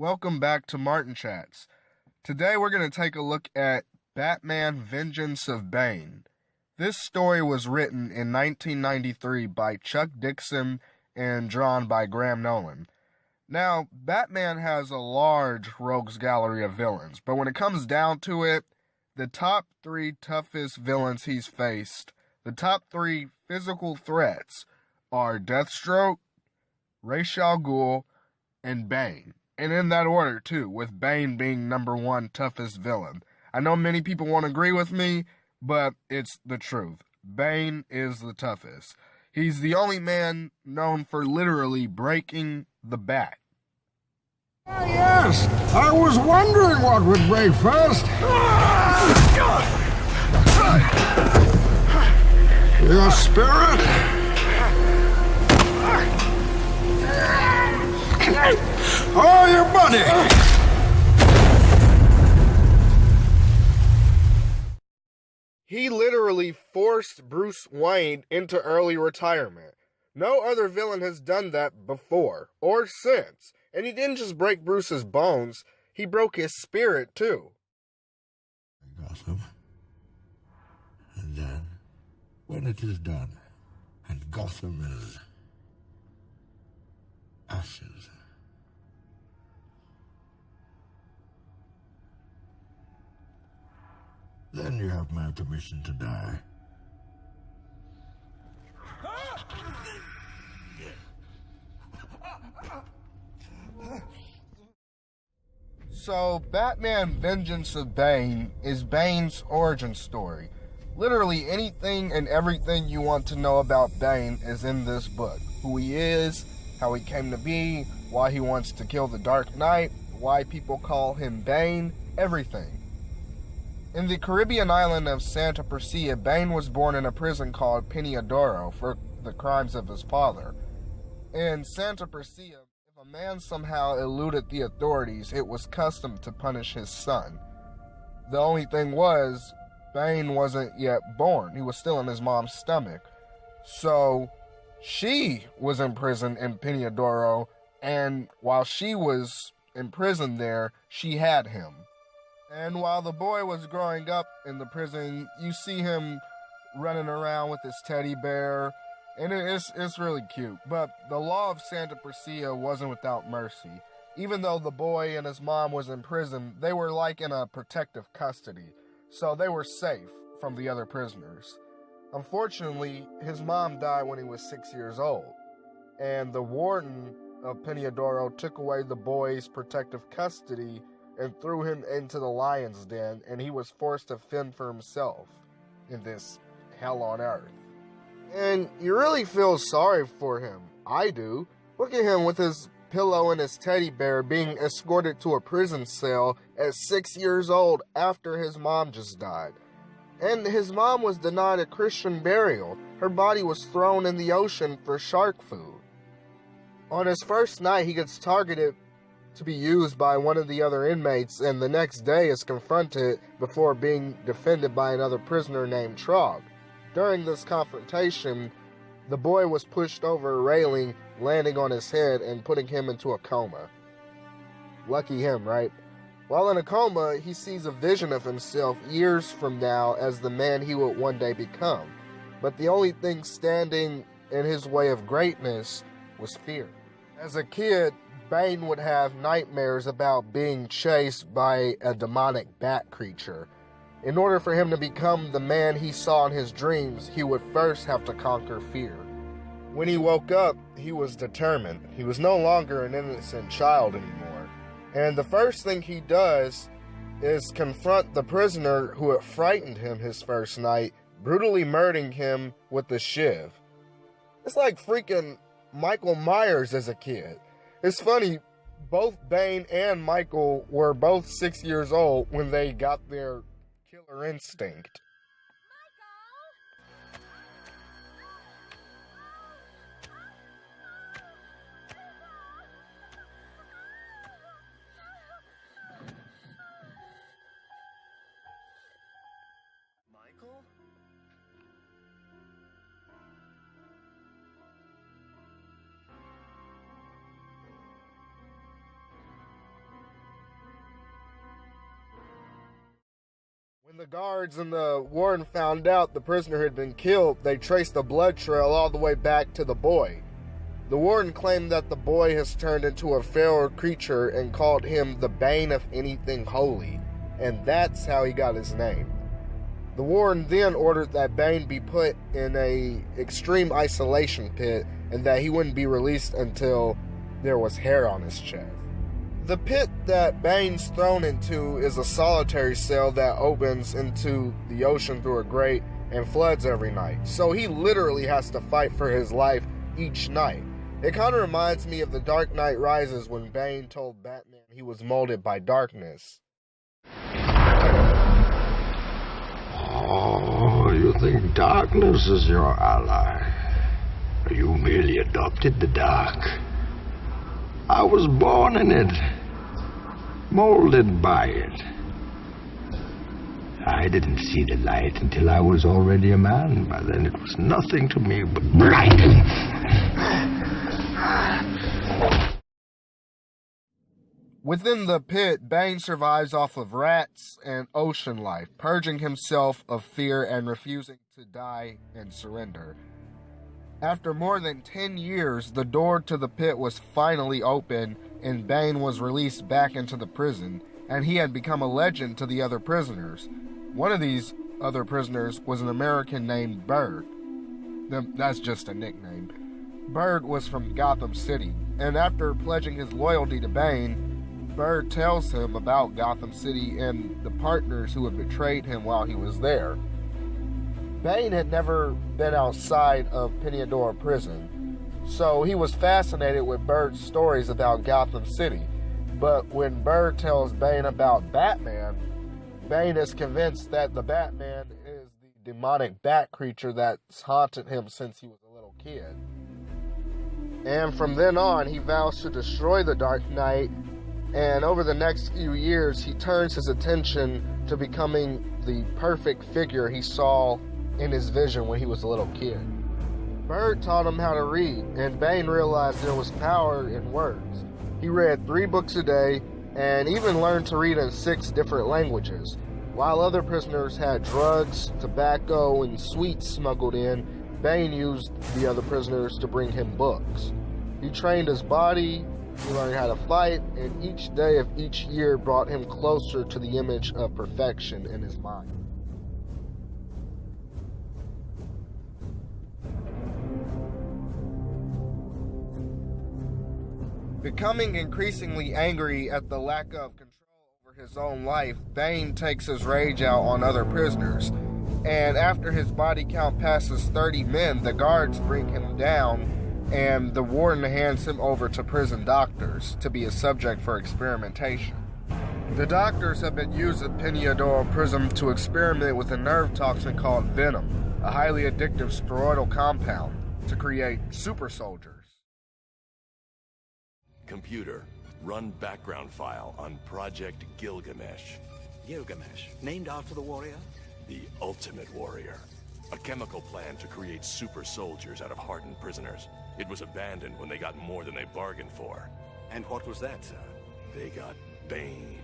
Welcome back to Martin Chats. Today we're going to take a look at Batman Vengeance of Bane. This story was written in 1993 by Chuck Dixon and drawn by Graham Nolan. Now, Batman has a large rogues gallery of villains, but when it comes down to it, the top three toughest villains he's faced, the top three physical threats, are Deathstroke, Ra's al Ghul, and Bane. And in that order, too, with Bane being number one toughest villain. I know many people won't agree with me, but it's the truth. Bane is the toughest. He's the only man known for literally breaking the bat. Yes, I was wondering what would break first. Your spirit? Oh, your buddy! He literally forced Bruce Wayne into early retirement. No other villain has done that before or since. And he didn't just break Bruce's bones, he broke his spirit too. Gotham. And then, when it is done, and Gotham is ashes, then you have my permission to die. So, Batman Vengeance of Bane is Bane's origin story. Literally anything and everything you want to know about Bane is in this book. Who he is, how he came to be, why he wants to kill the Dark Knight, why people call him Bane, everything. In the Caribbean island of Santa Percia, Bane was born in a prison called Peñadoro for the crimes of his father. In Santa Percia, if a man somehow eluded the authorities, it was custom to punish his son. The only thing was, Bane wasn't yet born. He was still in his mom's stomach. So, she was in prison in Peñadoro, and while she was in prison there, she had him. And while the boy was growing up in the prison, you see him running around with his teddy bear, and it's really cute. But the law of Santa Percia wasn't without mercy. Even though the boy and his mom was in prison, they were like in a protective custody, so they were safe from the other prisoners. Unfortunately, his mom died when he was 6 years old, and the warden of Peñadoro took away the boy's protective custody and threw him into the lion's den, and he was forced to fend for himself in this hell on earth. And you really feel sorry for him. I do. Look at him with his pillow and his teddy bear being escorted to a prison cell at 6 years old after his mom just died. And his mom was denied a Christian burial. Her body was thrown in the ocean for shark food. On his first night, he gets targeted to be used by one of the other inmates, and the next day is confronted before being defended by another prisoner named Trog. During this confrontation, the boy was pushed over a railing, landing on his head and putting him into a coma. Lucky him, right? While in a coma, he sees a vision of himself years from now as the man he would one day become. But the only thing standing in his way of greatness was fear. As a kid, Bane would have nightmares about being chased by a demonic bat creature. In order for him to become the man he saw in his dreams, he would first have to conquer fear. When he woke up, he was determined. He was no longer an innocent child anymore. And the first thing he does is confront the prisoner who had frightened him his first night, brutally murdering him with a shiv. It's like freaking Michael Myers as a kid. It's funny, both Bane and Michael were both 6 years old when they got their killer instinct. Michael? the guards and the warden found out the prisoner had been killed, they traced the blood trail all the way back to the boy. The warden claimed that the boy has turned into a feral creature and called him the Bane of anything holy, and that's how he got his name. The warden then ordered that Bane be put in a extreme isolation pit and that he wouldn't be released until there was hair on his chest. The pit that Bane's thrown into is a solitary cell that opens into the ocean through a grate and floods every night. So he literally has to fight for his life each night. It kind of reminds me of The Dark Knight Rises when Bane told Batman he was molded by darkness. Oh, you think darkness is your ally? You merely adopted the dark. I was born in it, molded by it. I didn't see the light until I was already a man. By then it was nothing to me but blinding. Within the pit, Bane survives off of rats and ocean life, purging himself of fear and refusing to die and surrender. After more than 10 years, the door to the pit was finally open and Bane was released back into the prison, and he had become a legend to the other prisoners. One of these other prisoners was an American named Bird. That's just a nickname. Bird was from Gotham City, and after pledging his loyalty to Bane, Bird tells him about Gotham City and the partners who had betrayed him while he was there. Bane had never been outside of Peñador prison, so he was fascinated with Bird's stories about Gotham City. But when Bird tells Bane about Batman, Bane is convinced that the Batman is the demonic bat creature that's haunted him since he was a little kid. And from then on, he vows to destroy the Dark Knight, and over the next few years, he turns his attention to becoming the perfect figure he saw in his vision when he was a little kid. Bird taught him how to read, and Bane realized there was power in words. He read 3 books a day, and even learned to read in 6 different languages. While other prisoners had drugs, tobacco, and sweets smuggled in, Bane used the other prisoners to bring him books. He trained his body, he learned how to fight, and each day of each year brought him closer to the image of perfection in his mind. Becoming increasingly angry at the lack of control over his own life, Bane takes his rage out on other prisoners. And after his body count passes 30 men, the guards bring him down, and the warden hands him over to prison doctors to be a subject for experimentation. The doctors have been used at Peñador prison to experiment with a nerve toxin called venom, a highly addictive steroidal compound, to create super soldiers. Computer, run background file on Project Gilgamesh. Gilgamesh, named after the warrior? The ultimate warrior. A chemical plan to create super soldiers out of hardened prisoners. It was abandoned when they got more than they bargained for. And what was that, sir? They got Bane.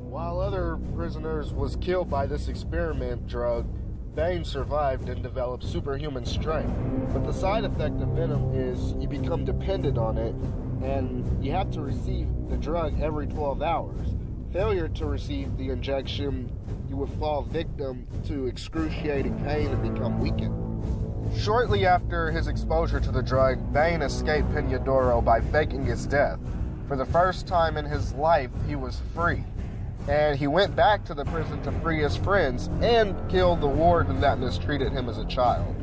While other prisoners was killed by this experiment drug, Bane survived and developed superhuman strength. But the side effect of venom is you become dependent on it, and you have to receive the drug every 12 hours. Failure to receive the injection, you would fall victim to excruciating pain and become weakened. Shortly after his exposure to the drug, Bane escaped Peñador by faking his death. For the first time in his life, he was free. And he went back to the prison to free his friends and kill the warden that mistreated him as a child.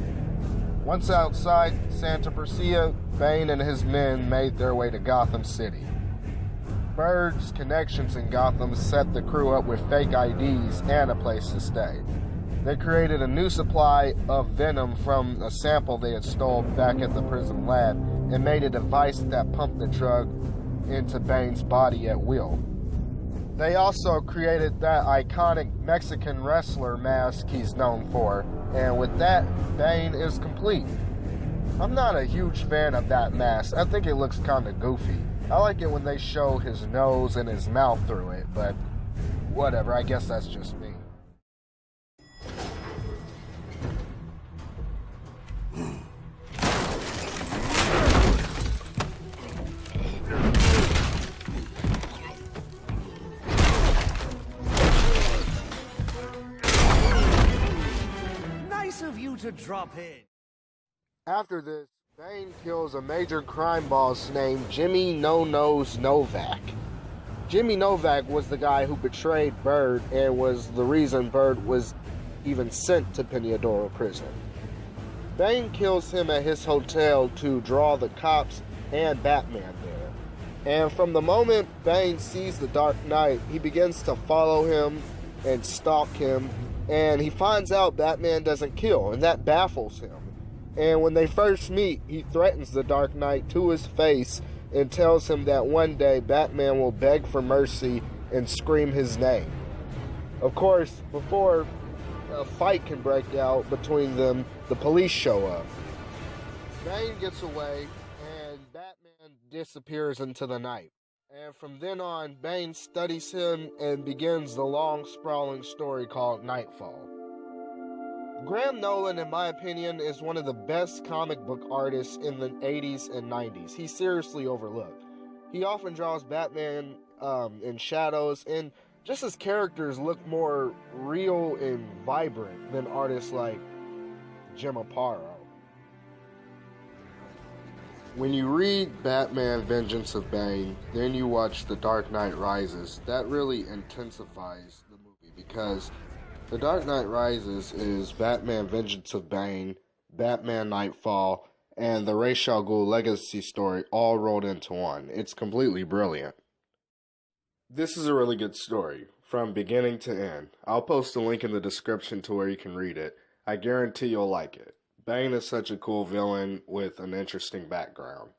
Once outside Santa Percia, Bane and his men made their way to Gotham City. Bird's connections in Gotham set the crew up with fake IDs and a place to stay. They created a new supply of venom from a sample they had stolen back at the prison lab and made a device that pumped the drug into Bane's body at will. They also created that iconic Mexican wrestler mask he's known for, and with that, Bane is complete. I'm not a huge fan of that mask. I think it looks kind of goofy. I like it when they show his nose and his mouth through it, but whatever, I guess that's just me. Nice of you to drop in. After this, Bane kills a major crime boss named Jimmy No-Nose Novak. Jimmy Novak was the guy who betrayed Bird and was the reason Bird was even sent to Peñadoro prison. Bane kills him at his hotel to draw the cops and Batman there. And from the moment Bane sees the Dark Knight, he begins to follow him and stalk him, and he finds out Batman doesn't kill, and that baffles him. And when they first meet, he threatens the Dark Knight to his face and tells him that one day Batman will beg for mercy and scream his name. Of course, before a fight can break out between them, the police show up. Bane gets away and Batman disappears into the night. And from then on, Bane studies him and begins the long, sprawling story called Nightfall. Graham Nolan, in my opinion, is one of the best comic book artists in the 80s and 90s. He's seriously overlooked. He often draws Batman in shadows, and just his characters look more real and vibrant than artists like Jim Aparo. When you read Batman Vengeance of Bane, then you watch The Dark Knight Rises, that really intensifies the movie because The Dark Knight Rises is Batman Vengeance of Bane, Batman Nightfall, and the Ra's al Ghul legacy story all rolled into one. It's completely brilliant. This is a really good story, from beginning to end. I'll post a link in the description to where you can read it. I guarantee you'll like it. Bane is such a cool villain with an interesting background.